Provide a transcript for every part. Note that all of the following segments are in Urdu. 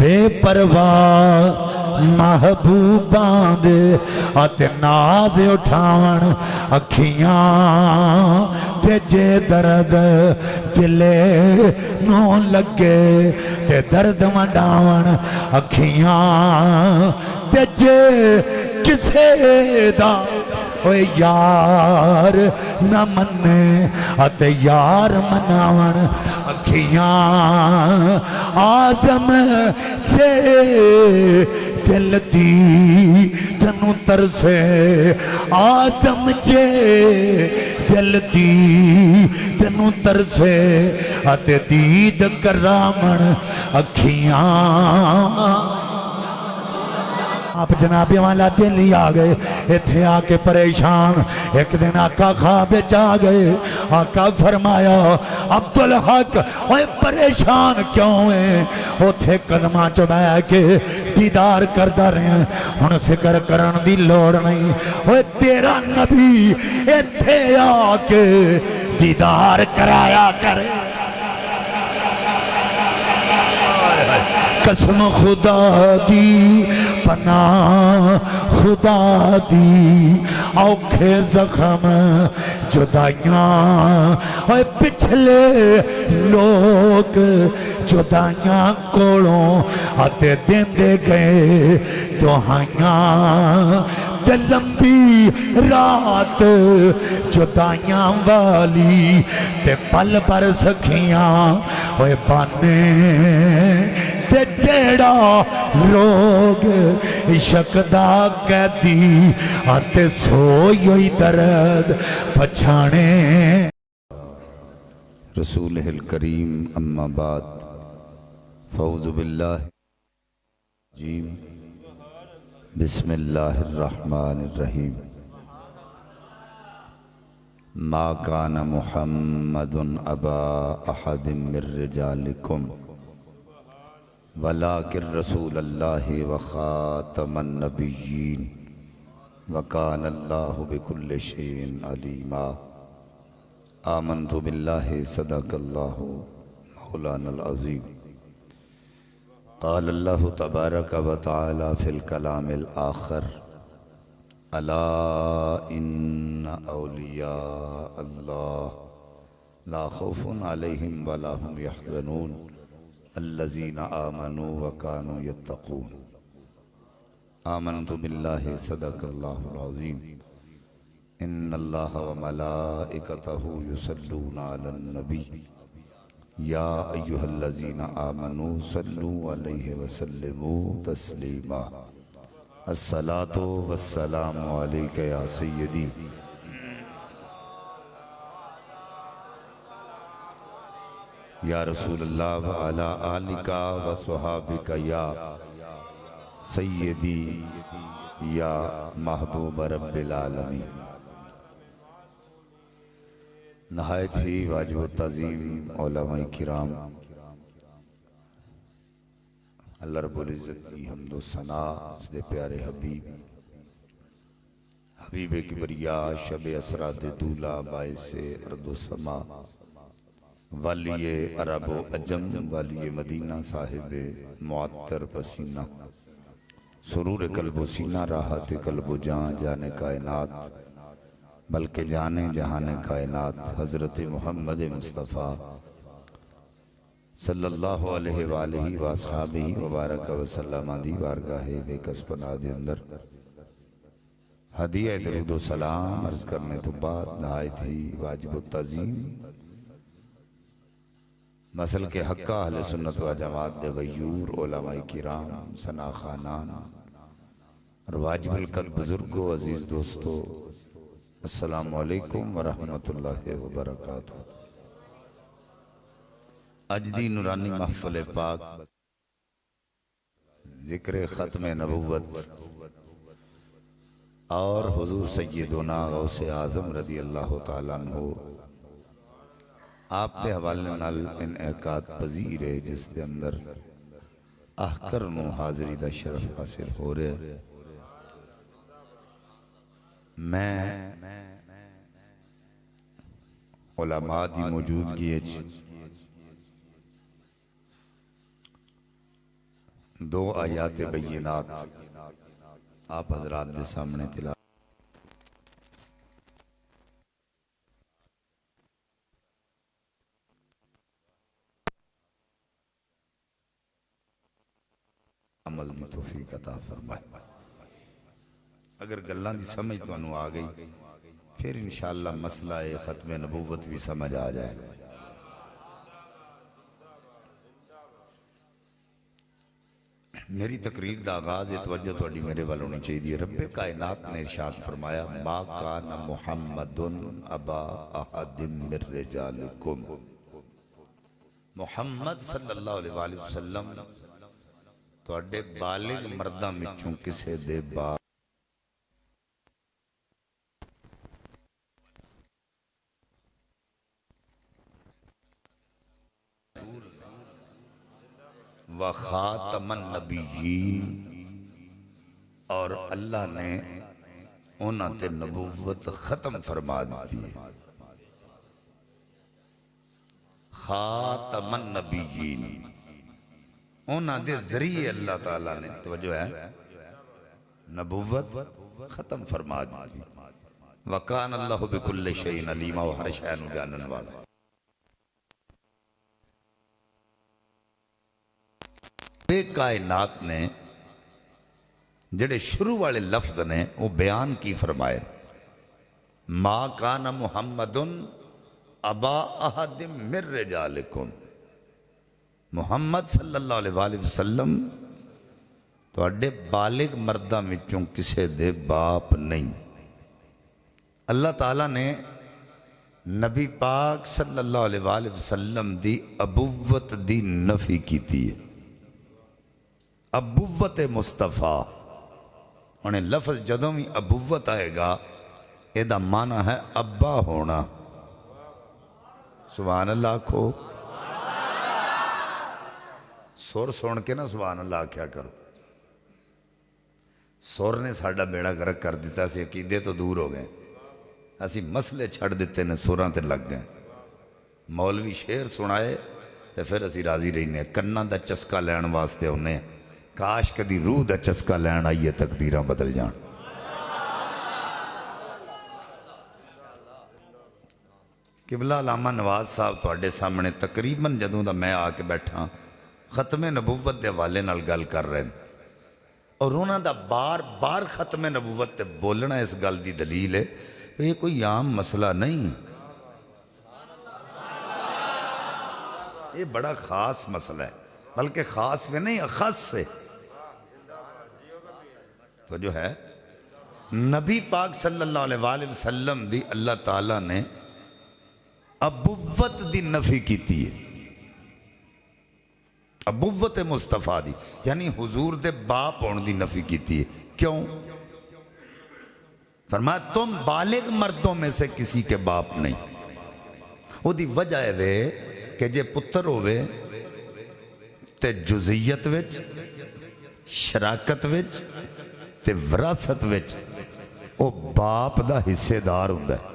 بے پرواہ محبوباں دے اتے ناز اٹھاون اکھیاں تے جے درد دلے نو لگے تے درد منڈاون اکھیاں تے جے کسے دا اوے یار نہ منے اتے یار مناون اکھیاں آزم چھے دل دی تنو ترسے آزم چھے دل دی تنو ترسے اتے دید کرامن اکھیاں آپ جنابی والا دل ہی آگئے اتھے آکے پریشان ایک دن آقا خواب جا گئے آقا فرمایا عبدالحق اوہ پریشان کیوں ہیں اتھے قدمہ چبھے کے دیدار کردہ رہے ہیں ان فکر کرن دی لوڑ نہیں اوہ تیرا نبی اتھے آکے دیدار کرایا کرے قسم خدا دی پناہ خدا دی اوکھے زخم جدائیاں اوہ پچھلے لوگ جدائیاں کوڑوں آتے دین دے گئے دوہائیاں تے لمبی رات جدائیاں والی تے پل پر سکھیاں اوہ بانے تے جیڑا روگ عشق دا قیدی آتے سوئی درد پچھانے رسولہ الکریم اما بعد فاعوذ باللہ جیم بسم اللہ الرحمن الرحیم ما کان محمد ابا احد من رجالکم ولیکن رسول اللہ وخاتم النبیین وکان اللہ بکل شیء علیما آمنت باللہ صدق اللہ مولانا العظیم قال اللہ تبارک و تعالی فی الکلام الآخر الا ان اولیاء اللہ لا خوف علیہم ولا هم يحزنون الذین آمنوا وکانوا یتقون آمنت باللہ صدق اللہ العظیم ان اللہ وملائکتہ یصلون علی النبی یا ایہا الذین آمنوا صلوا علیہ وسلموا تسلیما الصلاة والسلام علیکہ یا سیدی یا رسول اللہ وعلا آلکہ وصحابکہ یا سیدی یا محبوب رب العالمین نہایت ہی واجب و تعظیم علماء کرام اللہ رب العزت کی حمد و ثنا اس دے پیارے حبیب کبریاء شب اسراد دولا باعث ارض و سما والی عرب و عجم والی مدینہ صاحب معطر پسینہ سرور قلب و سینہ راحت قلب و جان جانے کائنات بلکہ جانے جہان کائنات حضرت محمد مصطفیٰ صلی اللہ علیہ وآلہ وآصحابہ وبارک وسلم دی بارگاہ بے کس پناہ دے اندر ہدیہ درود و سلام عرض کرنے تو بعد نہایت ہی واجب و تعظیم مسل کے حقہ اہل سنت و جماعت دے غیور علماء کرام ثنا خانان اور واجب القدر بزرگو عزیز دوستو السلام علیکم ورحمت اللہ وبرکاتہ اج دی نورانی محفل پاک ذکر ختم نبوت اور حضور سیدنا غوث اعظم رضی اللہ تعالیٰ عنہ آپ دے حوالے نال انعقاد پذیر ہے جس دے اندر احکر نو حاضری دا شرف حاصل ہو رہے میں علماء دی موجودگی دو آیات بینات آپ حضرات دے سامنے تلاوت عمل دی توفیق عطا فرمائے۔ اگر گلاں دی سمجھ تانوں آ گئی پھر انشاءاللہ مسئلہ ختم نبوت بھی سمجھ آ جائے گا۔ میری تقریر دا آغاز توجہ توڑی میرے والوں نے چاہیے۔ رب کائنات نے ارشاد فرمایا ما کان محمد ابا احد من رجالکم، محمد صلی اللہ علیہ وآلہ وسلم توڑے بالغ مردہ مچوں کسے دے باپ وخاتم النبیین، اور اللہ نے انہاں تے نبوت ختم فرما دیتی ہے۔ خاتم النبیین، انہاں دے ذریعے اللہ تعالیٰ نے توجہ ہے نبوت ختم فرما دیتی۔ وَقَانَ اللَّهُ بِكُلِّ شَيْءٍ عَلِيمًا، وہ ہر شے نوں جانن والا۔ بے کائنات نے جڑے شروع والے لفظ نے وہ بیان کی فرمائے ما کان محمد ابا احد من رجالکم، محمد صلی اللہ علیہ وآلہ وسلم تو اڈے بالغ مردہ مچوں کسے دے باپ نہیں۔ اللہ تعالیٰ نے نبی پاک صلی اللہ علیہ وآلہ وسلم دی ابوت دی نفی کی تھی۔ ابوت مصطفیٰ انہیں لفظ جدوں بھی ابوت آئے گا یہ دا معنی ہے ابا ہونا۔ سبحان اللہ کھو سور سن کے نا سبحان اللہ کیا کرو۔ سور نے ساڑھا بیڑا گرک کر دیتا، اسی عقیدے تو دور ہو گئے، اسی مسئلے چھڑ دیتے نے سوراں تے لگ گئے۔ مولوی شیر سنائے تے پھر اسی راضی رہنے، کناں دا چسکا لین واسطے انہیں کاش کدی روح دا چسکا لین آئیے تقدیراں بدل جان۔ قبلہ علامہ نواز صاحب توڑے سامنے تقریباً جدوں دا میں آ کے بیٹھا ختم نبوت دے حوالے نال گل کر رہے ہیں، اور انہاں دا بار بار ختم نبوت تے بولنا اس گل دی دلیل ہے یہ کوئی عام مسئلہ نہیں، یہ بڑا خاص مسئلہ ہے، بلکہ خاص میں نہیں اخص سے۔ تو جو ہے نبی پاک صلی اللہ علیہ وآلہ وسلم دی اللہ تعالیٰ نے ابوت دی نفی کی تھی، ابوت مصطفیٰ دی یعنی حضور دے باپ ہون دی نفی کی تھی۔ کیوں؟ فرمایا تم بالغ مردوں میں سے کسی کے باپ نہیں۔ وہ دی وجہ ہے کہ جے پتر ہوئے تے جزیت وچ، شراکت وچ تے وراثت وچ او باپ دا حصے دار ہوندہ ہے۔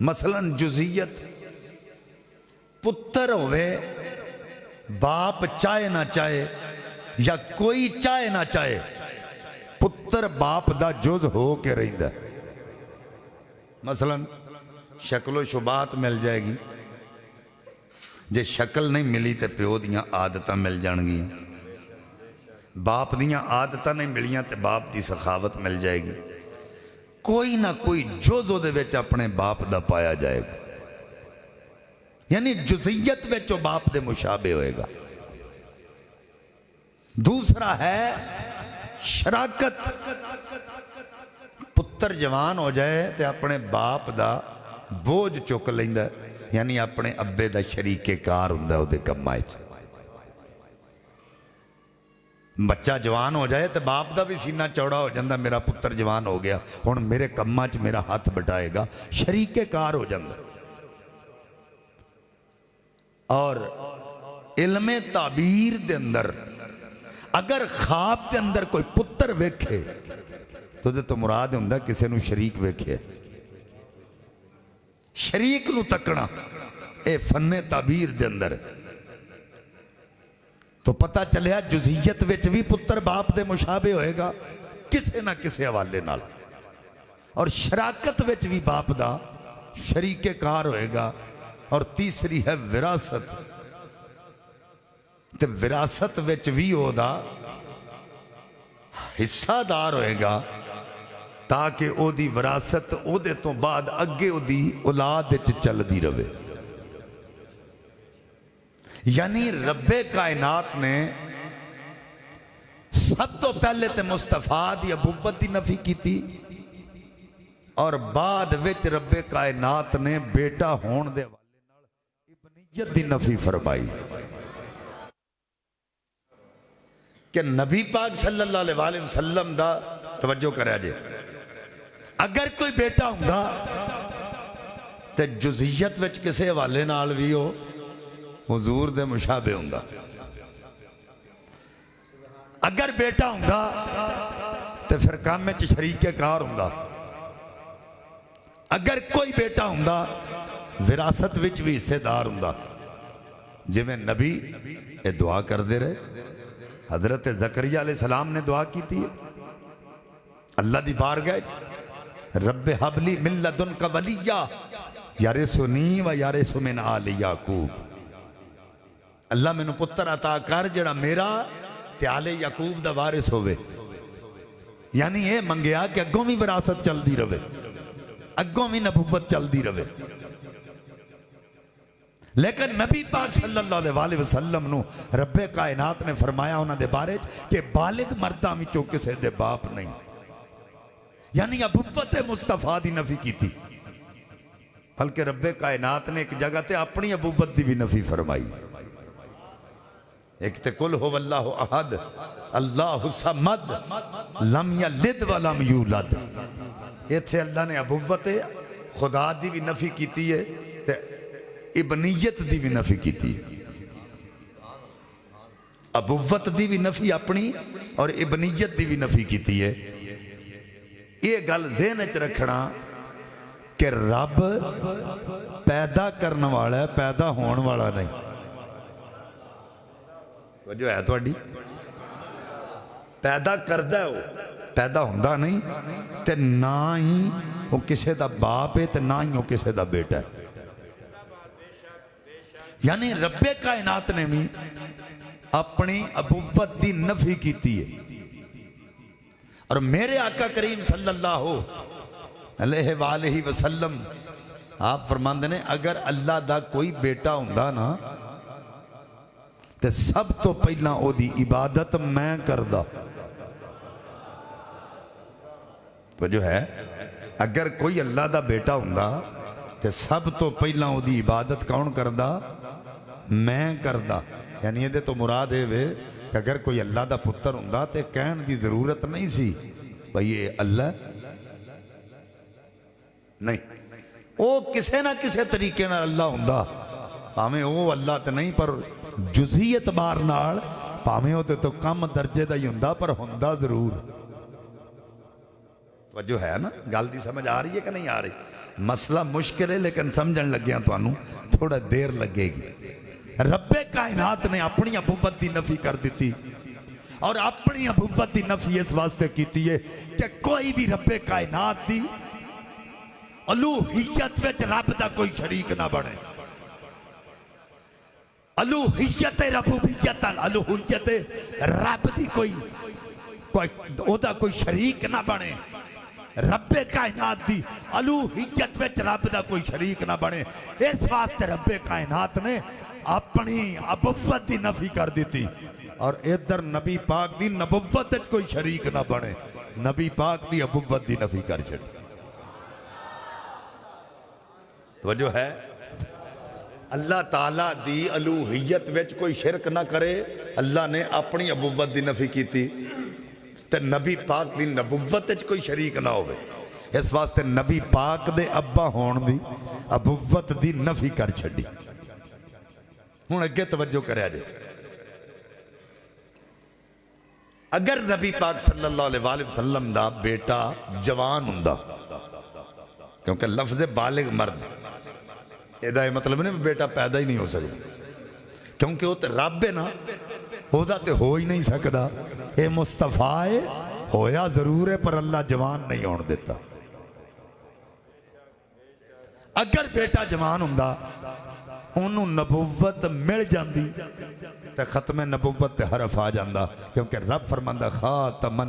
مثلا جزیت پتر ہوئے باپ چاہے نہ چاہے یا کوئی چاہے نہ چاہے پتر باپ دا جز ہو کے رہندہ ہے۔ مثلا شکل و شبات مل جائے گی، جے شکل نہیں ملی تے پیو دیاں عادتاں مل جان گی، باپ دیاں عادتاں نہیں ملیاں تے باپ دی سخاوت مل جائے گی، کوئی نہ کوئی جزو دے وچ اپنے باپ دا پایا جائے گا، یعنی جزیت وچ باپ دے مشابہ ہوئے گا۔ دوسرا ہے شراکت، پتر جوان ہو جائے تے اپنے باپ دا بوجھ چک لیندہ، یعنی اپنے ابے دا شریک کار ہوندہ ہو دے کمائے۔ بچہ جوان ہو جائے تو باپ دا بھی سینہ چوڑا ہو جاندہ، میرا پتر جوان ہو گیا ہن میرے کماں چ میرا ہاتھ بٹائے گا، شریک کار ہو جاندہ۔ اور علم تعبیر دے اندر اگر خواب دے اندر کوئی پتر ویکھے تو دے تو مراد ہوندہ کسے نو شریک ویکھے، شریک نو تکنا اے فن تعبیر دے اندر۔ تو پتہ چلیا جزئیت وچ بھی پتر باپ دے مشابہ ہوئے گا کسے نہ کسے حوالے نال، اور شراکت وچ بھی باپ دا شریک کار ہوئے گا، اور تیسری ہے وراثت، تے وراثت وچ بھی او دا حصہ دار ہوئے گا تاکہ او دی وراثت او دے تو بعد اگے او دی اولاد چل دی رہے۔ یعنی رب کائنات نے سب تو پہلے تے مصطفیٰ دی ابوت دی نفی کی تھی، اور بعد وچ رب کائنات نے بیٹا ہون دے والے نال ابنیت دی نفی فرمائی کہ نبی پاک صلی اللہ علیہ وآلہ وسلم دا توجہ کرے جے اگر کوئی بیٹا ہوں گا تے جزئیت وچ کسے والے نال بھی ہو حضور دے مشابہ ہوں گا، اگر بیٹا ہوں گا تے پھر کام میں شریک کار ہوں گا، اگر کوئی بیٹا ہوں گا وراثت وچ بھی حصے دار ہوں گا۔ جی میں نبی یہ دعا کر دے رہے، حضرت زکریا علیہ السلام نے دعا کی تھی اللہ دی بارگاہ رب حبلی من لدنک ولیہ یرثنی و یرث من آل یعقوب، اللہ میں نو پتر عطا کر جڑا میرا تے آل یعقوب دا وارث ہوئے۔ یعنی یہ منگیا کہ اگوں بھی وراثت چل دی رہے، اگوں بھی نبوت چل دی رہے، لیکن نبی پاک صلی اللہ علیہ وسلم نو رب کائنات نے فرمایا انہاں دے بارے کہ بالغ مرداں وچوں کسے دے باپ نہیں، یعنی ابوت مصطفیٰ دی نفی کی تھی، بلکہ رب کائنات نے ایک جگہ تے اپنی ابوت دی بھی نفی فرمائی، ایک تے قل هو اللہ احد اللہ الصمد لم یلد ولم یولد، یہ تھے اللہ نے ابوت خدا دی بھی نفی کیتی ہے تے ابنیت دی بھی نفی کیتی ہے، ابوت دی بھی نفی اپنی اور ابنیت دی بھی نفی کیتی ہے۔ یہ گل ذہن وچ رکھنا کہ رب پیدا کرنے والا ہے، پیدا ہون والا نہیں، جو ہے تھوڑی پیدا کردہ ہے، وہ پیدا ہوندہ نہیں تے نہ ہی وہ کسے دا باپ ہے تے نہ ہی وہ کسے دا بیٹا ہے۔ یعنی رب کائنات نے بھی اپنی ابوت دی نفی کیتی ہے، اور میرے آقا کریم صلی اللہ علیہ وآلہ وسلم آپ فرماندے نے اگر اللہ دا کوئی بیٹا ہوندہ نا تے سب تو پہلا او دی عبادت میں کردہ، تو جو ہے اگر کوئی اللہ دا بیٹا ہوندہ تے سب تو پہلا او دی عبادت کون کردہ؟ میں کردہ۔ یعنی یہ دے تو مراد ہے وے کہ اگر کوئی اللہ دا پتر ہوندہ تے کہن دی ضرورت نہیں سی بھئی یہ اللہ نہیں، او کسے نہ کسے طریقے نہ اللہ ہوندہ، ہمیں او اللہ تے نہیں پر جزئی اعتبار نال پاویں ہوتے تو کم درجے دا ہی ہوندہ پر ہوندہ ضرور۔ توجہ ہے نا، گل دی سمجھ آ رہی ہے کہ نہیں آ رہی؟ مسئلہ مشکل ہے لیکن سمجھن لگیاں تو انہوں تھوڑا دیر لگے گی۔ رب کائنات نے اپنی ابوت دی نفی کر دیتی، اور اپنی ابوت دی نفی اس واسطے کیتی ہے کہ کوئی بھی رب کائنات دی الوہیت وچ رب دا کوئی شریک نہ بنے، الوہیت ربوبیت الوہیت رب دی کوئی اودا کوئی شریک نہ بنے، رب کائنات دی الوہیت وچ رب دا کوئی شریک نہ بنے، اس واسطے رب کائنات نے اپنی ابوت دی نفی کر دیتی، اور ادھر نبی پاک دی نبوت وچ کوئی شریک نہ بنے، نبی پاک دی ابوت دی نفی کر چھڑی۔ توجہ ہے؟ اللہ تعالیٰ دی الوہیت وچ کوئی شرک نہ کرے، اللہ نے اپنی ابوت دی نفی کی تھی، تے نبی پاک دی نبوت وچ کوئی شریک نہ ہوئے، اس واسطے نبی پاک دے ابا ہون دی ابوت دی نفی کر چھڑی۔ ہون اگے توجہ کرے آجے، اگر نبی پاک صلی اللہ علیہ وآلہ وسلم دا بیٹا جوان ہوندہ، کیونکہ لفظ بالغ مرد یہ مطلب نہیں بیٹا پیدا ہی نہیں ہو سکتا، کیونکہ وہ تو رب ہے نا، ਉਹਦਾ ਤੇ ਹੋ ਹੀ ਨਹੀਂ ਸਕਦਾ। ਇਹ ਮੁਸਤਫਾ ਹੈ, ਹੋਇਆ ਜ਼ਰੂਰ ਹੈ ਪਰ ਅੱਲਾ ਜਵਾਨ ਨਹੀਂ ਹੋਣ ਦਿੱਤਾ। ਅਗਰ ਬੇਟਾ ਜਵਾਨ ਹੁੰਦਾ ਉਹਨੂੰ ਨਬੂਵਤ ਮਿਲ ਜਾਂਦੀ ਤੇ ਖਤਮ ਨਬੂਵਤ ਤੇ ਹਰਫ ਆ ਜਾਂਦਾ, ਕਿਉਂਕਿ ਰੱਬ ਫਰਮਾਂਦਾ ਖਾਤਮਨ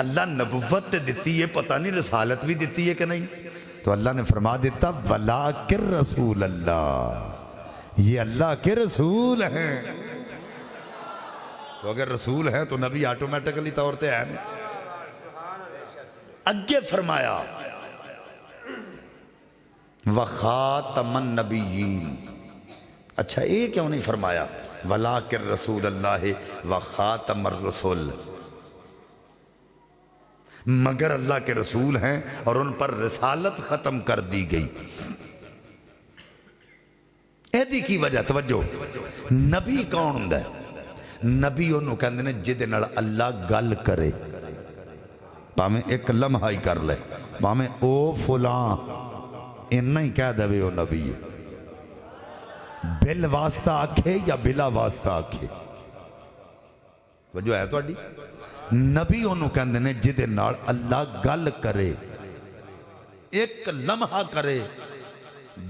اللہ نبوت تے دیتی ہے، پتہ نہیں رسالت بھی دیتی ہے کہ نہیں. تو اللہ نے فرما دیتا وَلَٰكِن رسول اللہ، یہ اللہ کے رسول ہیں. تو اگر رسول ہیں تو نبی آٹومیٹکلی طور پہ ہے نہیں. اگے فرمایا وَخَاتَمَ النَّبِيِّينَ. اچھا یہ کیوں نہیں فرمایا وَلَٰكِن رسول اللہ وَخَاتَمَ الرُّسُلِ، مگر اللہ کے رسول ہیں اور ان پر رسالت ختم کر دی گئی. ایدی کی وجہ توجہ، نبی کون ہوندا ہے؟ نبی انہوں کہندے نے جدے نال اللہ گل کرے، پاویں ایک لمحہ ہی کر لے، پاویں او فلاں انہی کہہ دے وہ نبی ہے. بل واسطہ آکھے یا بلا واسطہ آکھے، وجہ ہے تو اڈی. نبی انہوں کہندے نے جدے نال اللہ گل کرے، ایک لمحہ کرے،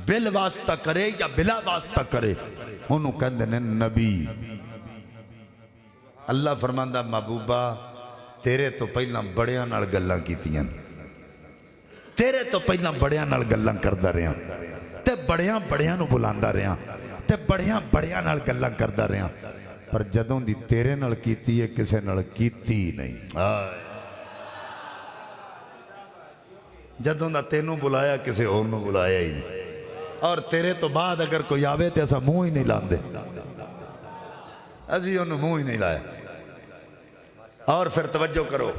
بل واسطہ کرے یا بلا واسطہ کرے، انہوں کہندے نے نبی. اللہ فرماندہ محبوبہ تیرے تو پہلا بڑیاں نال گلاں کیتیاں، تیرے تو پہلا بڑیاں نال گلاں کردا رہیاں، تے بڑیاں نو بلاندا رہیاں، تے بڑیاں نال گلاں کردا رہیاں، پر جدوں دی تیرے نال کیتی ہے کسے نال کیتی نہیں. جدوں دا تینوں بلایا کسے اور نو بلایا ہی نہیں، اور تیرے تو بعد اگر کوئی آوے تے ایسا منہ ہی نہیں لاندے، ازی انہوں منہ ہی نہیں لایا. اور پھر توجہ کرو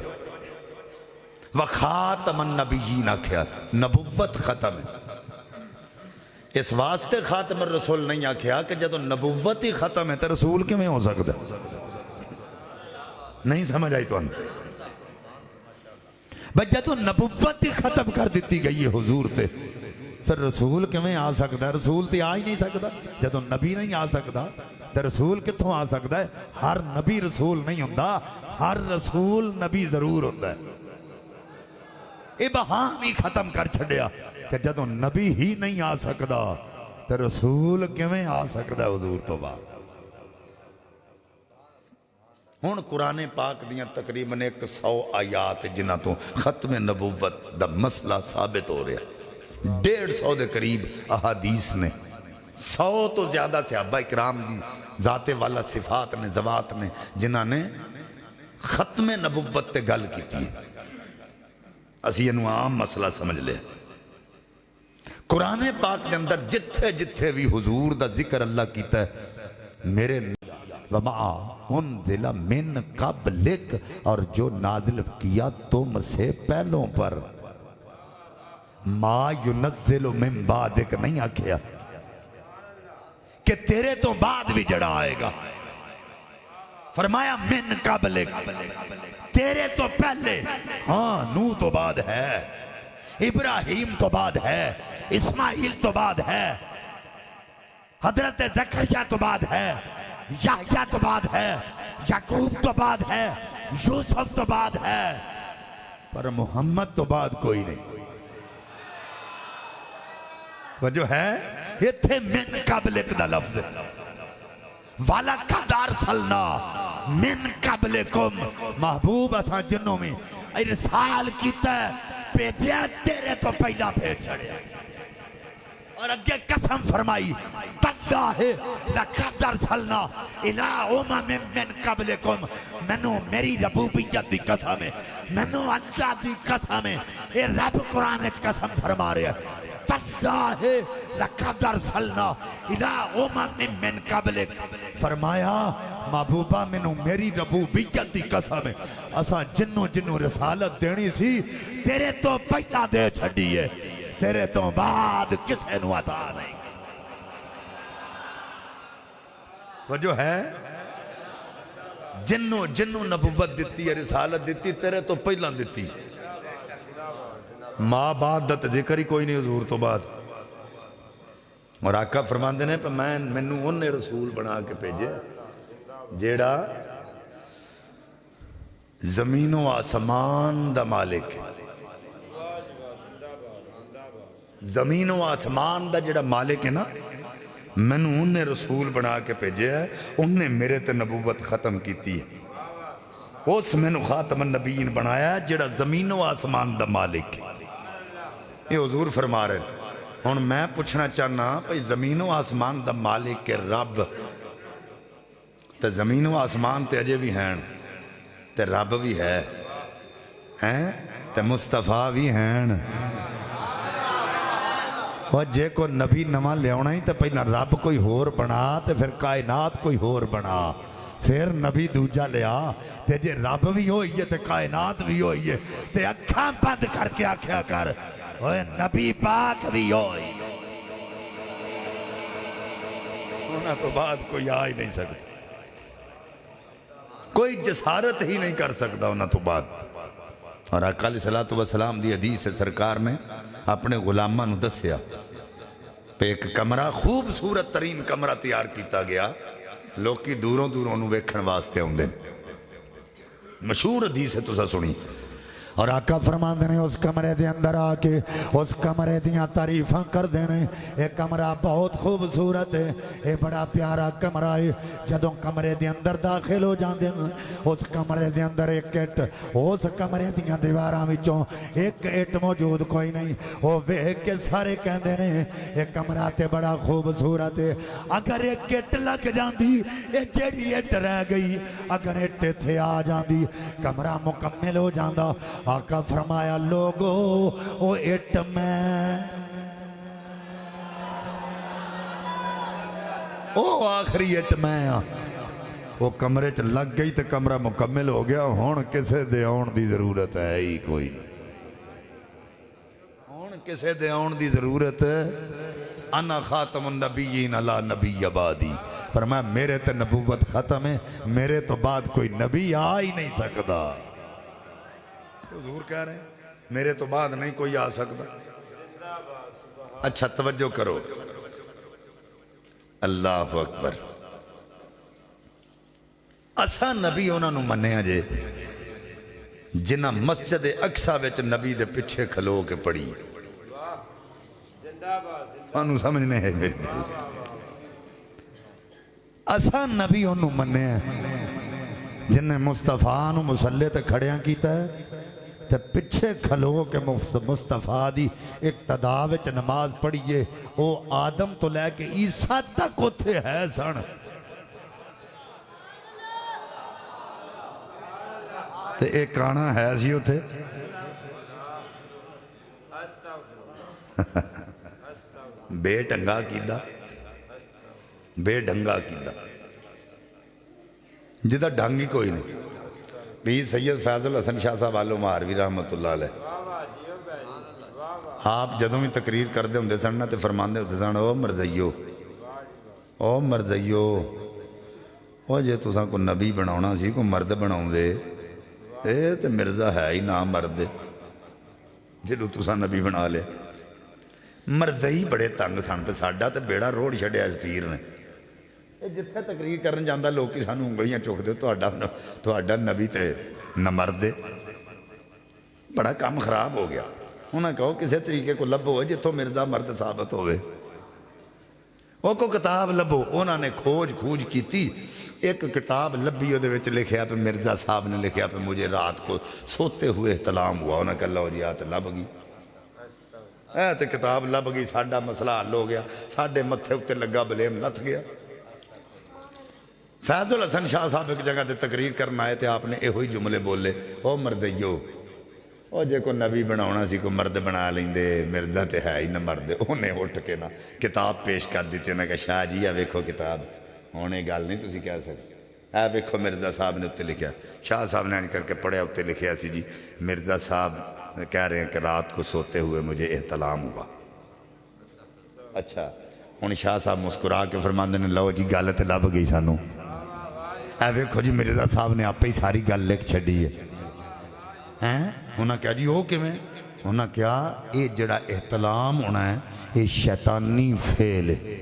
وَخَاتَمَ النَّبِيِّينَ آکھیا، نبوت ختم ہے. اس واسطے خاتم الرسول نہیں آکھیا کہ جدو نبوت ہی ختم ہے تو رسول کیوں ہو سکتا؟ نہیں سمجھ آئی تو ان بھئی جدو نبوت ہی ختم کر دیتی گئی ہے حضور تے، پھر رسول کیوں آ سکتا ہے؟ رسول تے آ ہی نہیں سکتا. جدو نبی نہیں آ سکتا تو رسول کتوں آ سکتا ہے؟ ہر نبی رسول نہیں ہوندہ، ہر رسول نبی ضرور ہوندہ ہے. ابہام ہی ختم کر چھڑیا کہ جدو نبی ہی نہیں آ سکتا تو رسول کیویں آ سکتا ہے حضور تو بعد. ہون قرآن پاک دیاں تقریباً 100 آیات جنہ تو ختم نبوت دا مسئلہ ثابت ہو رہا ہے. 150 دے قریب احادیث نے، 100 تو زیادہ صحابہ اکرام دی ذات والا صفات نے، زوات نے، جنہ نے ختم نبوت تے گل کی تھی. اسی انہوں عام مسئلہ سمجھ لے. قرآن پاک کے اندر جتھے جتھے بھی حضور دا ذکر اللہ کیتا ہے، میرے وَمَا اُنزِلَ مِن قَبْلِكَ، اور جو نازل کیا تم سے پہلوں پر، مَا يُنَزِّلُ مِن بَعْدِكَ نہیں آکھیا کہ تیرے تو بعد بھی جڑا آئے گا. فرمایا من قبلک، تیرے تو پہلے. ہاں نوح تو بعد ہے، ابراہیم تو بعد ہے، اسماعیل تو بعد ہے، حضرت زکریا تو بعد ہے، یحییٰ تو بعد ہے، یعقوب تو بعد ہے، یوسف تو بعد ہے، پر محمد تو بعد کوئی نہیں. وجہ ہے یہ تھے من قبلک دا لفظ. وَلَقَدْ أَرْسَلْنَا مِن قَبْلِكُمْ، محبوب اساں جنوں میں ارسال کیتا ہے، بھیجیا تیرے تو پہلا بھیج چھڑیا. اور اگے قسم فرمائی تَاللَّهِ لَقَدْ أَرْسَلْنَا إِلَىٰ أُمَمٍ مِّن قَبْلِكُمْ. مینوں میری ربوبیت دی قسم ہے، مینوں اللہ دی قسم ہے. یہ رب قرآن اچ قسم فرما رہے ہیں تَاللَّهِ لَقَدْ أَرْسَلْنَا إِلَىٰ أُمَمٍ مِّن قَبْلِكَ. فرمایا محبوبہ مینوں میری ربوبیت دی قسم ہے، اساں جنوں رسالت دینی سی تیرے تو پہلا دے چھڑی ہے، تیرے تو بعد کسے نو عطا نہیں. وجہ ہے جنوں نبوت دیتی ہے، رسالت دیتی، تیرے تو پہلا دیتی. ماں بعد دا ذکر ہی کوئی نہیں حضور تو بعد. اور آقا فرماندے نے مینوں انہیں رسول بنا کے بھیجے جیڑا زمین و آسمان دا مالک ہے. زمین و آسمان دا جڑا مالک ہے نا، مینوں انہیں رسول بنا کے بھیجے ہے، انہیں میرے تے نبوت ختم کیتی ہے. اس میں خاتم النبیین بنایا جڑا زمین و آسمان دا مالک ہے۔ یہ حضور فرما رہے ہیں۔ ہن میں پوچھنا چاہنا بھئی زمین و آسمان دا مالک کے رب تے زمین و آسمان تے اجے بھی ہیں تے رب بھی ہے تے مصطفیٰ بھی ہیں۔ اور جے کو نبی نواں لیاؤنا ہی تے پہلا رب کوئی ہور بنا تے پھر کائنات کوئی ہور بنا، پھر نبی دوجا لیا تے جے رب بھی ہوئی ہے تے کائنات بھی ہوئی ہے تے اکھاں بند کر کے آکھیا کر اوے نبی پاک بھی ہوئی۔ انہاں تو بعد کوئی آ ہی نہیں سکتا، کوئی جسارت ہی نہیں کر سکتا انہاں تو بعد۔ اور آقا علیہ الصلوۃ والسلام دی حدیث سرکار نے اپنے غلاماں نو دسیا پہ ایک کمرہ خوبصورت ترین کمرہ تیار کیتا گیا، لوکی دوروں دوروں نو ویکھن واسطے ہوندے، مشہور حدیث ہے تسا سنی۔ اور آقا فرماندے نے اس کمرے دے اندر آ کے اس کمرے دیاں تعریفاں کر دینے، یہ کمرہ بہت خوبصورت ہے، یہ بڑا پیارا کمرہ ہے۔ جدوں کمرے دے اندر داخل ہو جاندے ہیں اس کمرے دے اندر ایک اٹ، اس کمرے دیاں دیواراں وچوں ایک اٹ موجود کوئی نہیں، وہ ویکھ کے سارے کہندے نے یہ کمرہ تے بڑا خوبصورت ہے۔ اگر ایک اٹ لگ جاندی یہ جیڑی اٹ رہ گئی، اگر اٹ ایتھے آ جاندی کمرہ مکمل ہو جاندا۔ آقا فرمایا لوگو او اٹ میں او آخری اٹ میں وہ کمرے چ لگ گئی تو کمرہ مکمل ہو گیا، ہون کسے دے آن دی ضرورت ہے ہی کوئی نہیں، ہون کسے دے آن دی ضرورت ہے۔ انا خاتم النبیین لا نبی بعدی، فرمایا میرے تے نبوت ختم ہے، میرے تو بعد کوئی نبی آ ہی نہیں سکتا۔ حضور کہہ رہے ہیں میرے تو بعد نہیں کوئی آ سکتا۔ اچھا توجہ کرو، اللہ اکبر۔ اسا نبی انہاں نو منیا جے جنہ مسجد اقصی وچ نبی دے پیچھے کھلو کے پڑھی، انہوں سمجھنے ہے میری، اسا نبی انہوں منیا جنہیں مصطفیٰ نو مسلح تے کھڑیاں کیتا ہے تے پچھے کھلو کے مصطفیٰ دی اقتداء وچ نماز پڑھیے۔ او آدم تو لے کے عیسیٰ تک اتھے ہے سن، تے ایک آنا ہے سی اتھے بے ڈنگا کیدا، بے ڈنگا کیدا جدہ ڈھنگ ہی کوئی نہیں۔ پیر سید فیض الحسن شاہ صاحب آلو مہاروی رحمت اللہ علیہ آپ جدوں بھی تقریر کردے ہوندے سن نا تے فرماندے ہوندے سن او مرزیو، او مرزیو، او جے تساں کو نبی بناونا سی کو مرد بناؤں دے، اے تے مرزا ہے ہی نہ مرد جدوں تساں نبی بنا لے۔ مرزئی بڑے تنگ سن پہ ساڈا تے بیڑا روڑ چھڑیا اس پیر نے، جتھے تقریر کرن جاندہ لوگ کی سانو انگلیاں چوک دے تو اڈا نبی تے نہ مرد، بڑا کام خراب ہو گیا۔ انہاں کہو کسے طریقے کو لبو جتھوں مرزا مرد ثابت ہوئے، وہ کو کتاب لبو، انہاں نے کھوج کیتی، ایک کتاب لبی دے وچ لکھیا پہ مرزا صاحب نے لکھیا پہ مجھے رات کو سوتے ہوئے احتلام ہوا، انہاں کہا اللہ جی آت لب گئی، تے کتاب لب گئی، ساڈا مسئلہ حل ہو گیا، ساڈے متھے اتے لگا بلیم لتھ گیا۔ فیض الحسن شاہ صاحب ایک جگہ تے تقریر کرنا آئے تھے، آپ نے ایہوئی جملے بولے، او مردیو، او جے کو نبی بناونا سی کو مرد بنا لیندے، مرزا تے ہے ہی نہ مرد، انہیں اٹھ کے نا کتاب پیش کر دیتے، انہیں کہا شاہ جی ہے ویکھو کتاب، ہونے گال نہیں تسی کہہ سکتے، ہے ویکھو مرزا صاحب نے اتے لکھیا، شاہ صاحب نے کر کے پڑھیا اتے لکھیا سی جی مرزا صاحب کہہ رہے ہیں کہ رات کو سوتے ہوئے مجھے احتلام ہوا۔ اچھا ہن شاہ صاحب مسکرا کے فرماندے نے لو جی گل تے لب گئی سانو، اے ویکھو جی مرزا صاحب نے آپ ہی ساری گل لکھ چھڑی ہے۔ انہاں کہا جی ہو کیویں؟ انہاں کہا یہ جڑا احتلام ہونا ہے یہ شیطانی فعل ہے۔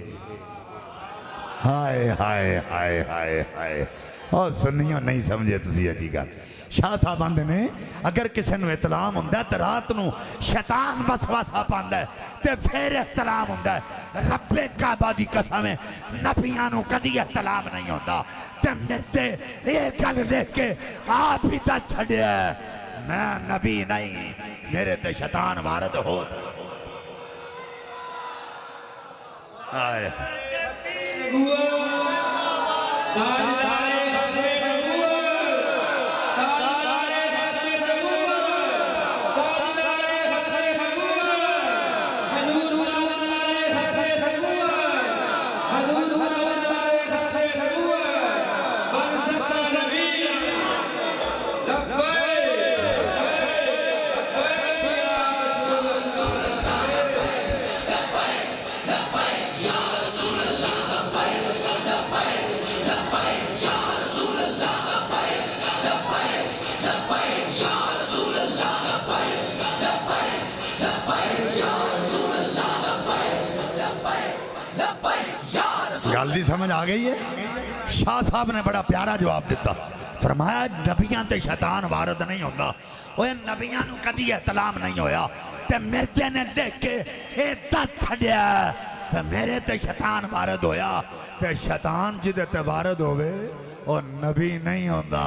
ہائے ہائے ہائے ہائے ہائے، اور سنیوں نہیں سمجھے تسی اجی گل، شاہ صاحب آندے نے اگر کسی نو اطلام ہوندہ ہے تو رات نو شیطان وسوسہ پاندہ ہے تے پھر احترام ہوندہ ہے رب کعبہ دی قسم ہے نبیانو کدی احترام نہیں ہوندہ تے مرتے ایک گل دیکھ کے آپ ہی تا چھڑے ہے میں نبی نہیں میرے تے شیطان وارد ہو آئے گل سمجھ آ گئی ہے شاہ صاحب نے بڑا پیارا جواب دیتا فرمایا نبیاں تے شیطان وارد نہیں ہوتا وہ نبیاں نو کدی احترام نہیں ہویا تے مردے نے دیکھ کے اے دت چھڑیا تے میرے تے شیطان وارد ہویا تے شیطان جدے تے وارد ہوئے وہ نبی نہیں ہوتا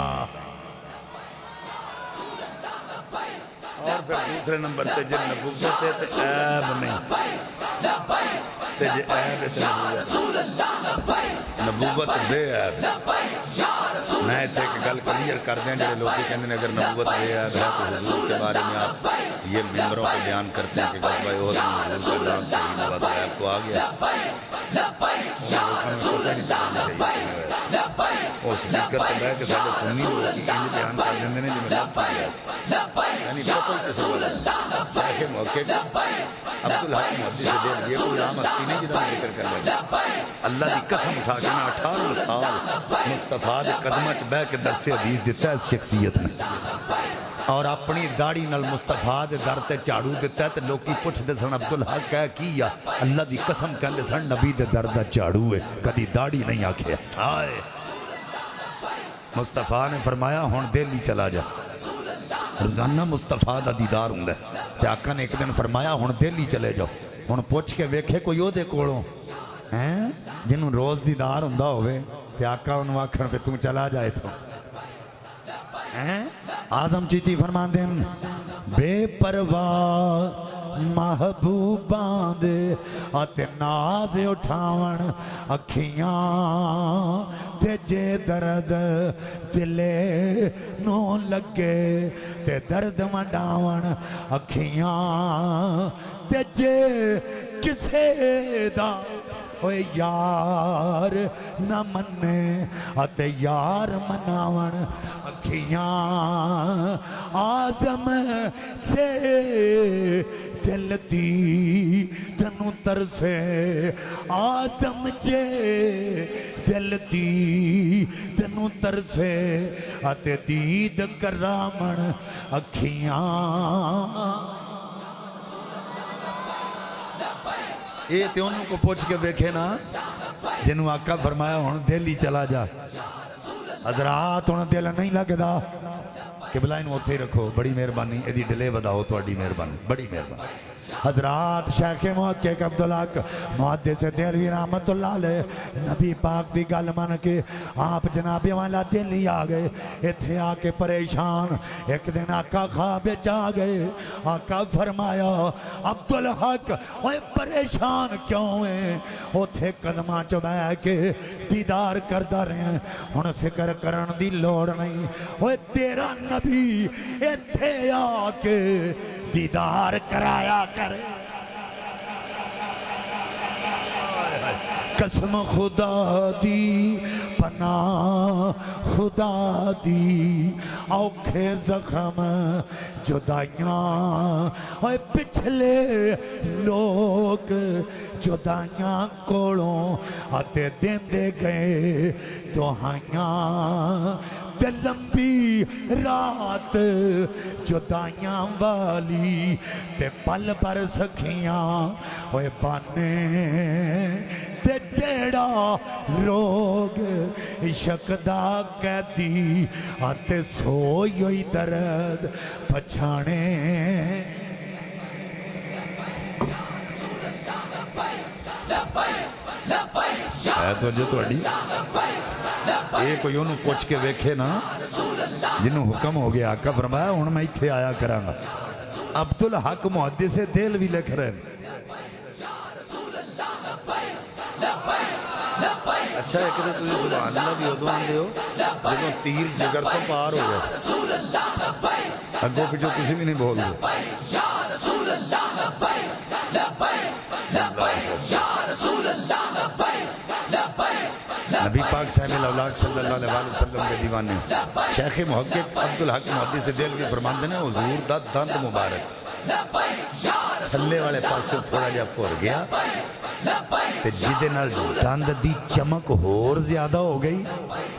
اور پھر دوسرے نمبر تے جن نبوت ہے تے عیب نہیں تے جے عیب ہے نبوت بے عیب میں ایک گل کلیئر کر دیں جڑے لوگ کہندے ہیں اگر نبوت بے عیب ہے تو حضور کے بارے میں آپ یہ ممبروں پہ بیان کرتے ہیں کہ غزوہ احد میں حضور کا نام صحیح نبوت عیب کو آ گیا اور سپیکر تے بیٹھ کے سارے سنی لوگ کی کہیں بیان کر دیندے نے جی میں یعنی بالکل کسی شیخ موقع عبدالحق محدث سے دیر یہ کوئی عام ہستی نہیں جدا ذکر کر رہا اللہ دی قسم کھا کے نا 18 سال مصطفیٰ دے قدمہ چ بہ کے درس حدیث دیتا ہے اس شخصیت نے اور اپنی داڑھی نال مصطفیٰ دے در تے جھاڑو دیتا ہے تے لوکی پوچھ دے سن عبدالحق کہہ کیا اللہ دی قسم کہندے سن نبی دے در دا جھاڑو ہے کدی داڑھی نہیں آکھیا آئے مصطفیٰ نے فرمایا ہن دہلی چلا جا روزانہ مصطفیٰ دا دیدار ہوندا ہے تے آقا نے ایک دن فرمایا ہن دہلی چلے جاؤ ہن پوچھ کے ویکھے کوئی او دے کولوں ہیں جنوں روز دیدار ہوندا ہوے تے آقا انہوں آکھن پہ تم چلا جائے تو آدم چیتی فرماندے بے پرواہ محبوباں دے آتے ناز اٹھاون اکھیاں تے جے درد دلے نو لگے تے درد منڈاون اکھیاں تے جے کسے دا اوے یار نہ منے آتے یار مناون اکھیاں آزم سے دل دی تنو ترسے آزم جے دل دی تنو ترسے آتے دید کرامن اکھیاں اے تے انہوں کو پوچھ کے دیکھے نا جنہوں آقا فرمایا ہون دلی چلا جا حضرات ہون دل نہیں لگدا کہ بلا انہوں اتھے رکھو بڑی مہربانی ایدی ڈلے بداؤ تو اڈی مہربانی بڑی مہربانی حضرات شیخ محقق عبدالحق محدث دہلوی رحمت اللہ علیہ نبی پاک دی گل من کے آپ جناب والا دلی آ گئے ایتھے آ کے پریشان ایک دن آقا خواب آ گئے آقا فرمایا عبدالحق اوے پریشان کیوں ہیں اوتھے قدماں چ بیٹھ کے دیدار کردا رہے ہیں ہن فکر کرن دی لوڑ نہیں اوے تیرا نبی ایتھے آ کے دیدار کرایا کرے قسم خدا دی پناہ خدا دی اوکھے زخم جدائیاں اوے پچھلے لوگ جدائیاں کولوں آتے دین دے گئے دہائیاں تے لمبی رات جدائیاں والی تے پل پر سکھیاں ہوئے بانے تے جیڑا روگ عشق دا قیدی آتے سوئی ہوئی درد پچھانے ہے تو جو توڑی یہ کوئی انہوں پوچھ کے ویکھے نا جنہوں حکم ہو گیا آقا فرمایا ہوں میں اتھے آیا کرانگا عبدالحق محدث دل بھی لکھ رہے ہیں اچھا ایک دے تجھے سبحان اللہ بھی ادو آندے ہو جنہوں تیر جگر تو پار ہو گئے اگو پچھو کسی بھی نہیں بول دو نبی پاک صاحب الاولاق صلی اللہ علیہ وسلم کے دیوانے شیخ محقق عبدالحق محدث دل بھی فرماندے نے حضور دا دند مبارک تھلے والے پاسوں تھوڑا جا پور گیا تے جدے نال دند دی چمک ہور زیادہ ہو گئی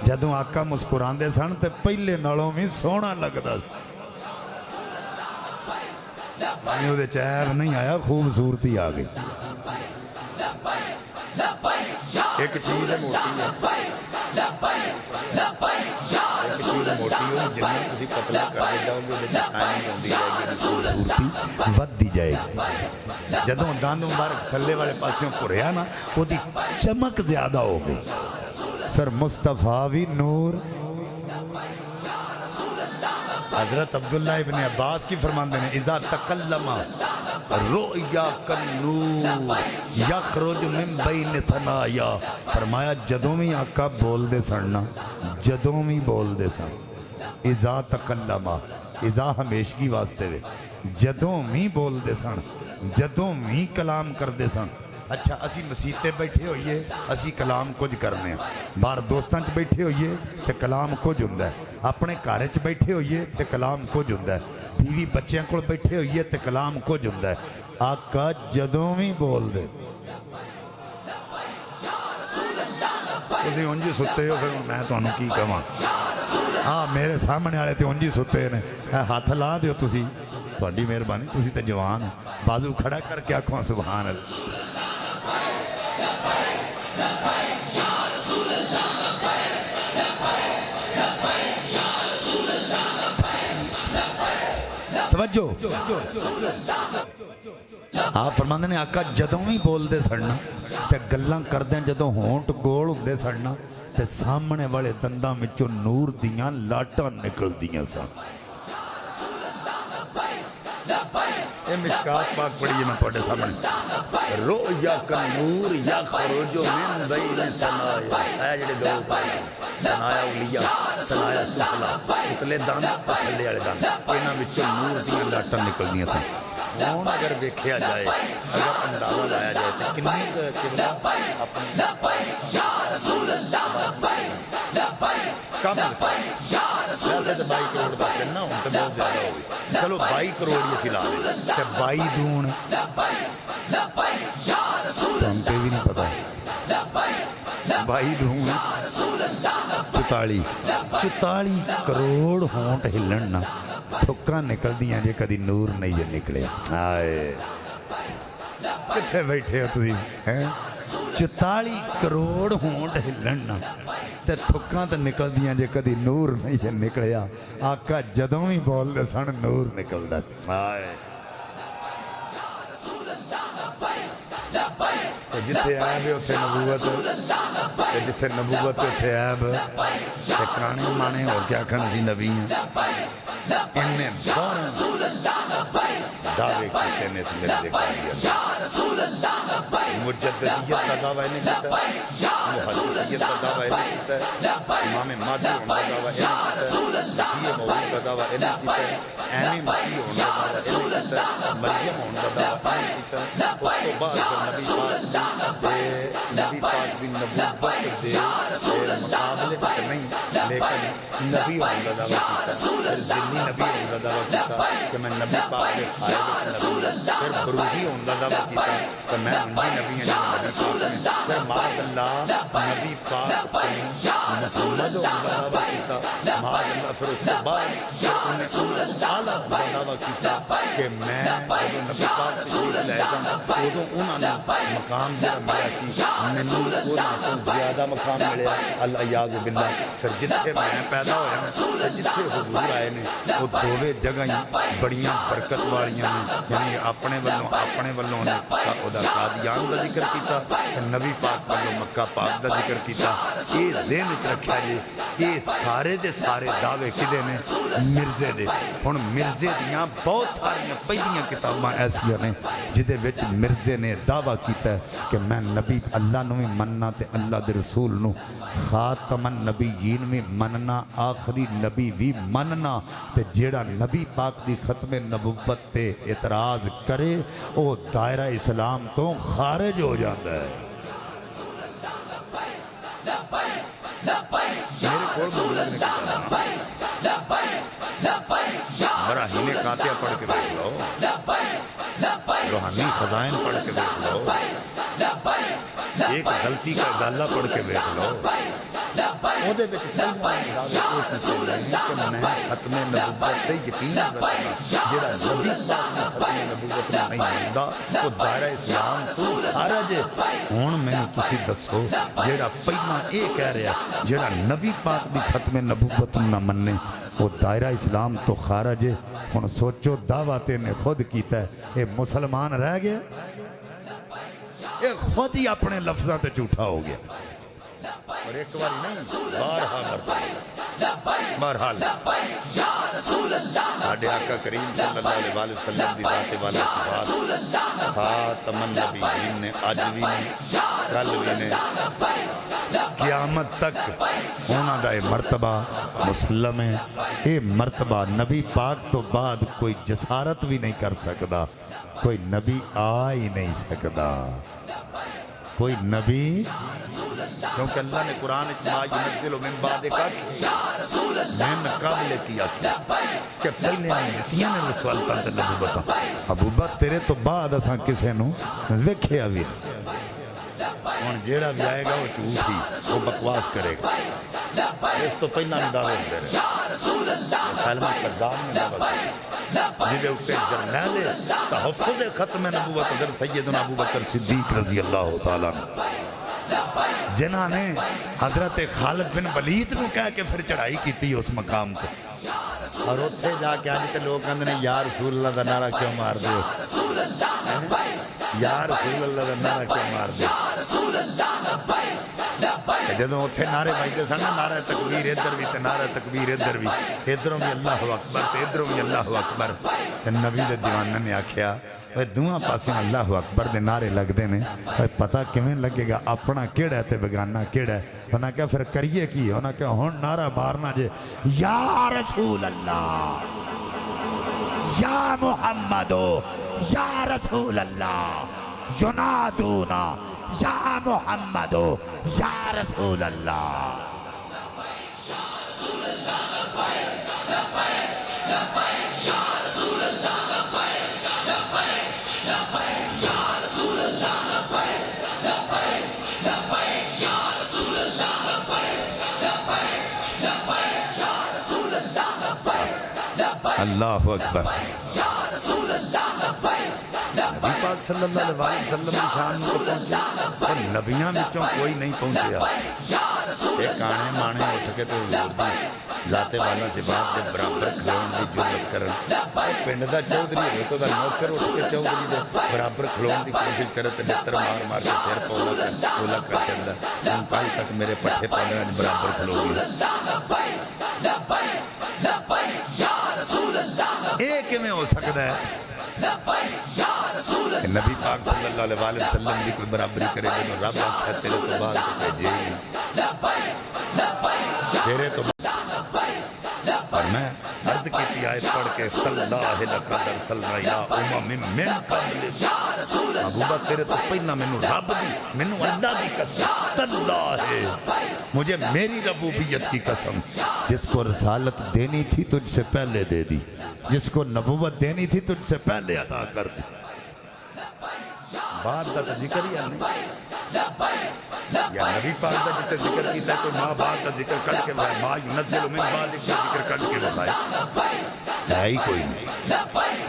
جدوں آقا مسکران دے سن تے پہلے نالوں میں سونا لگدا میں وہ دے چہر نہیں آیا خوبصورتی آ گئی ایک چیز ہے موٹی ہے ایک چیز موٹی ہو جنہیں کسی پتلا کر دے جاؤ گے جنہیں شائننگ ہوندی جائے گی خوبصورتی ود دی جائے گی جدوں دند مبارک تھلے والے پاسوں پوریا نا وہ دی چمک زیادہ ہو گئی پھر مصطفیٰ بھی نور حضرت عبداللہ ابن عباس کی فرماندے نے اذا تکلم رؤیا کالنور یخرج من بین ثنایا فرمایا جدوں میں آقا بول دے سننا جدوں میں بول دے سن اذا تکلم اذا ہمیشگی واسطے وے جدوں میں بول دے سن جدوں میں کلام کر دے سن اچھا اسی مسیتے بیٹھے ہوئیے اسی کلام کچھ کرنے ہیں بار دوستان چ بیٹھے ہوئیے تے کلام کچھ ہوندہ ہے اپنے کارے چ بیٹھے ہوئیے تے کلام کچھ ہوندہ ہے بیوی بچیاں کو بیٹھے ہوئیے تے کلام کچھ ہوندہ ہے آقا جدوں بھی بول دے تسی انجی ستے ہو پھر میں تو انہوں کی کہاں ہاں میرے سامنے آلے تے انجی ستے ہیں ہاتھ لا دیو تسی تھوڑی مہربانی تسی تے جوان ہو بازو کھڑا کر کے آنکھوں سبحان اللہ توجہ آپ فرماندے نے آقا جدوں ہی بول دے سڑنا تے گلاں کر دیں جدوں ہونٹ گول ہوندے سڑنا تے سامنے والے دنداں وچوں نور دیاں لاٹاں نکل دیاں سن اے مشکات پاک پڑھی ہے میں توڑے سامنے رؤیا کالنور یخرج من بین ثنایا اے جڑے دو ثنایا اولیاء ثنایا سفلا اتلے دند پتھلے والے دند انہاں وچوں نور دیاں لاٹاں نکلدیاں سن ہوں اگر ویکھیا جائے اگر اندازہ لایا جائے تو کنی قبلہ اپنی کم ویسے تو 22 کروڑ دا کنا ہوں تو بہت زیادہ ہوگی چلو 22 کروڑ یہ سی لا دے تے 22 دون تو ہم پہ بھی نہیں پتا 22 دون 44 کروڑ ہونٹ ہلن تھکاں نکل دیاں جے کدی نور نہیں جے نکلے آئے کتھے بیٹھے ہو تھی 44 کروڑ ہونٹ ہلن تے تھکاں تے نکل دیاں جے کدی نور نہیں جے نکلیا آقا جدوں ہی بول دے سن نور نکل دا آئے جتھے عیب ہے اتھے نبوت جتھے نبوت اتھے عیب تے کانے مانے ہو کیا کھن سی نبی ہیں انہیں بارہ دعوے کیتے نے اس مرزے قادیت مجددیت کا دعویٰ انہیں کیتا ہے محدثیت کا دعویٰ انہیں کیتا ہے امام مہدی ہونے کا دعویٰ انہیں کیتا ہے مسیح موعود کا دعویٰ انہیں کیتا ہے مسیح ہونے کا دعویٰ انہیں کیتا کیتا ہے، مریم ہونے کا دعویٰ نہیں کیتا ہے۔ اس تو بعد پھر نبی پاک دی نبوت دے مقابلے تک نہیں، لیکن نبی ہونے کا دعویٰ کیتا ہے، پھر ذلی نبی ہونے کا دعویٰ کیتا کہ میں نبی پاک دے سائے وچ نبی ہوں، پھر بروزی ہونے کا دعویٰ کیتا کہ میں انجی نبی ہیں نبی پاک میں، پھر معاذ اللہ نبی پاک کو محمد ہونے کا دعویٰ کیتا، معاذ اللہ پھر اس کے بعد انہیں اعلیٰ ہونے کا دعویٰ کیتا کہ میں جب نبی پاک تشریف لے جانا ادو انہوں نے مقام جڑا ملیا سی مینوں انہاں تو زیادہ مقام ملیا الیاذ باللہ۔ پھر جتھے میں پیدا ہویا جتھے حضور آئے نے وہ دوویں جگہ ہی بڑیاں برکت والیاں نے، یعنی اپنے والوں نے او دا قادیان دا ذکر کیتا، نبی پاک والوں مکہ پاک دا ذکر کیتا۔ یہ دن وچ رکھیا جی یہ سارے دے سارے دعوے کدے نے؟ مرزے دے۔ ہن مرزے دیاں بہت ساریاں پہلیاں کتاباں ایسیاں نے جدے وچ مرزے نے دعویٰ کیتا ہے کہ میں نبی اللہ نو بھی مننا تے اللہ دے رسول نو خاتم النبیین بھی مننا، آخری نبی بھی مننا، تے جیڑا نبی پاک دی ختم نبوت تے اعتراض کرے او دائرہ اسلام تو خارج ہو جاتا ہے۔ میرے کول بزرگ نے کہا براہین قاطعہ پڑھ کے دیکھ لو، روحانی خزائن پڑھ کے دیکھ لو، ایک غلطی کا گالہ پڑھ کے دیکھ لو، وہ دے بچ پہلا دعوے کوئی کسی نہیں کہ میں ختم نبوت تے یقین رکھنا، جڑا نبی پاک نے ختم نبوت میں نہیں مندا وہ دائرہ اسلام تو خارج ہے۔ ہن مینوں تسی دسو جڑا پہلا یہ کہہ رہا جڑا نبی پاک دی ختم نبوت نہ مننے وہ دائرہ اسلام تو خارج ہے۔ ہن سوچو دعوت نے خود کیتا ہے، یہ مسلمان رہ گیا، یہ خود ہی اپنے لفظاں تے جھوٹا ہو گیا، اور ایک باری نہیں بارہا مرتبہ۔ بہرحال ساڈے آقا کریم صلی اللہ علیہ وآلہ وسلم دی ذات والا صفات خاتم النبیین نے اج بھی نے کل بھی نے قیامت تک ہونا دا مرتبہ مسلم ہے۔ یہ مرتبہ نبی پاک تو بعد کوئی جسارت بھی نہیں کر سکتا، کوئی نبی آ ہی نہیں سکتا، کوئی نبی، کیونکہ اللہ نے قرآن ما ینزل من بعد من قبل کیا کہ پہلے آنیتیاں نے رسولتاں تے نبوتاں، ابو بکر تیرے تو بعد اساں کسے نو ویکھیا بھی ہن جیڑا بھی آئے گا وہ جھوٹ ہی، وہ بکواس کرے گا، اس تو پہلا نہیں دعوے ہوندے رہے۔ مسلمہ قذاب نے دعویٰ کیا جدے اتے جرنیل تحفظ ختم نبوت حضرت سیدنا ابو بکر صدیق رضی اللہ تعالیٰ جنہاں نے حضرت خالد بن ولید نو کہہ کے پھر چڑھائی کی تھی اس مقام کو، اور اتھے جا کے آج تے لوگ کہندے نے یا رسول اللہ دا نعرہ کیوں مار دے، یا رسول اللہ دا نعرہ کیوں مار دے، جدوں اتھے نعرے بجدے سن نعرہ تکبیر ادھر بھی تے نعرہ تکبیر ادھر بھی، ادھروں بھی اللہ اکبر تے ادھروں بھی اللہ اکبر، تے نبی دے دیوانہ نے آکھیا دوہاں پاسوں اللہ اکبر دے نعرے لگ دے نے، پتہ کیویں لگے گا اپنا کیڑا ہے تے بیگانہ کیڑا ہے؟ انہاں کہا پھر کریے کی؟ انہاں کہا ہن نعرہ مارنا جے یا رسول اللہ، یا محمد، یا رسول اللہ، ینادونا یا محمد، یا رسول اللہ۔ اللہ اکبر۔ نبی پاک صلی اللہ علیہ وسلم کی شان کو پہنچے اور نبیاں بچوں کوئی نہیں پہنچیا، ایک آنے مانے اٹھ کے تو حضور دی ذات والا صفات دے برابر کھلون دی جرات کرن، پنڈ دا چودھری ہوئے تو دا نوکر اٹھ کے چودھری دے برابر کھلون دی کوشش کرے تے نتر مار مار کے سیر پولا کر چلدا، ان کل تک میرے پٹھے پاندے برابر کھلو گیا۔ اے کیویں ہو سکتا ہے کہ نبی پاک صلی اللہ علیہ وسلم کی کوئی برابری کرے گا؟ رب آکھا تیرے تو بعد بھیجے گی، تیرے تو بعد، اور میں عرض کی آیت پڑھ کے تاللہ لقد ارسلنا الی امم من قبلک، محبوبہ تیرے تو پہلا مینوں رب دی، مینوں اللہ دی قسم، تاللہ مجھے میری ربوبیت کی قسم، جس کو رسالت دینی تھی تجھ سے پہلے دے دی، جس کو نبوت دینی تھی تجھ سے پہلے عطا کر دی۔ بعد دا تو ذکر ہی نہیں، یا نبی پاک دا جتے ذکر کیتا ہے، کوئی ماں بعد دا ذکر کر کے بھائی ماں ینزل من بعد ایک ذکر کر کے بھائی ہے ہی کوئی نہیں۔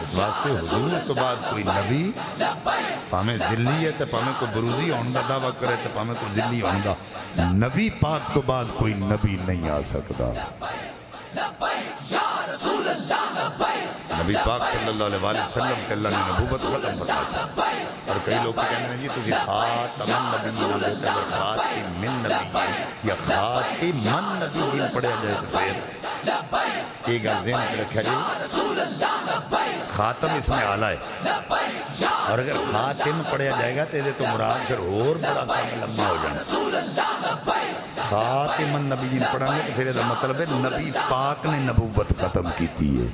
اس واسطے حضور تو بعد کوئی نبی پامیں ذلی ہے تے پامیں کوئی بروزی ہون دا دعویٰ کرے تے پامیں کوئی ذلی ہون دا، نبی پاک تو بعد کوئی نبی نہیں آ سکتا۔ نبی پاک صلی اللہ علیہ وسلم کے اللہ نے نبوت ختم فرمایا، اور کئی لوگ کہتے ہیں جی تجھے خاتم النبیین ہوتا ہے، خاتم من نبیین یا خاتم من نبیین پڑھا جائے تو پھر ایک گل ذہن میں رکھا جائے، خاتم اس میں اعلیٰ ہے، اور اگر خاتم پڑھا جائے گا تو یہ تو مراد پھر اور بڑا کام لمبا ہو جانا۔ خاتم النبیین پڑھا گے تو پھر یہ مطلب ہے نبی پاک نے نبوت ختم کی تھی ہے،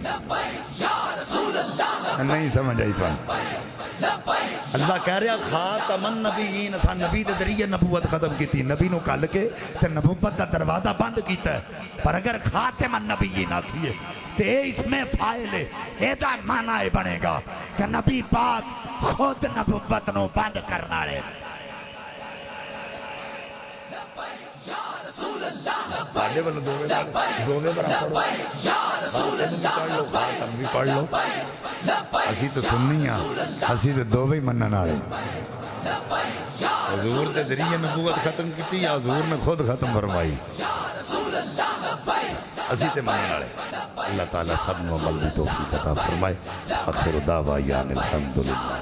نہیں سمجھ آئی تو اللہ کہہ رہا خاتم النبیین، اساں نبی دے ذریعے نبوت ختم کی تھی، نبی نو کل کے تے نبوت دا دروازہ بند کیتا ہے، پر اگر خاتم النبیین آکھیے تے اس میں فائل ہے، ایدہ معنی بنے گا کہ نبی پاک خود نبوت نو بند کرنا رہے۔ ساڑھے والے دووے برا پڑھو، خاتم بھی پڑھ لو خاتم بھی پڑھ لو، اسی تو سننی ہاں، اسی تو دووے ہی منن والے۔ حضور دے ذریعے نبوت ختم کی یا حضور نے خود ختم فرمائی، اسی تے منن والے۔ اللہ تعالیٰ سب نو عمل دی توفیق عطا فرمائے۔ آخر دعویٰ الحمدللہ۔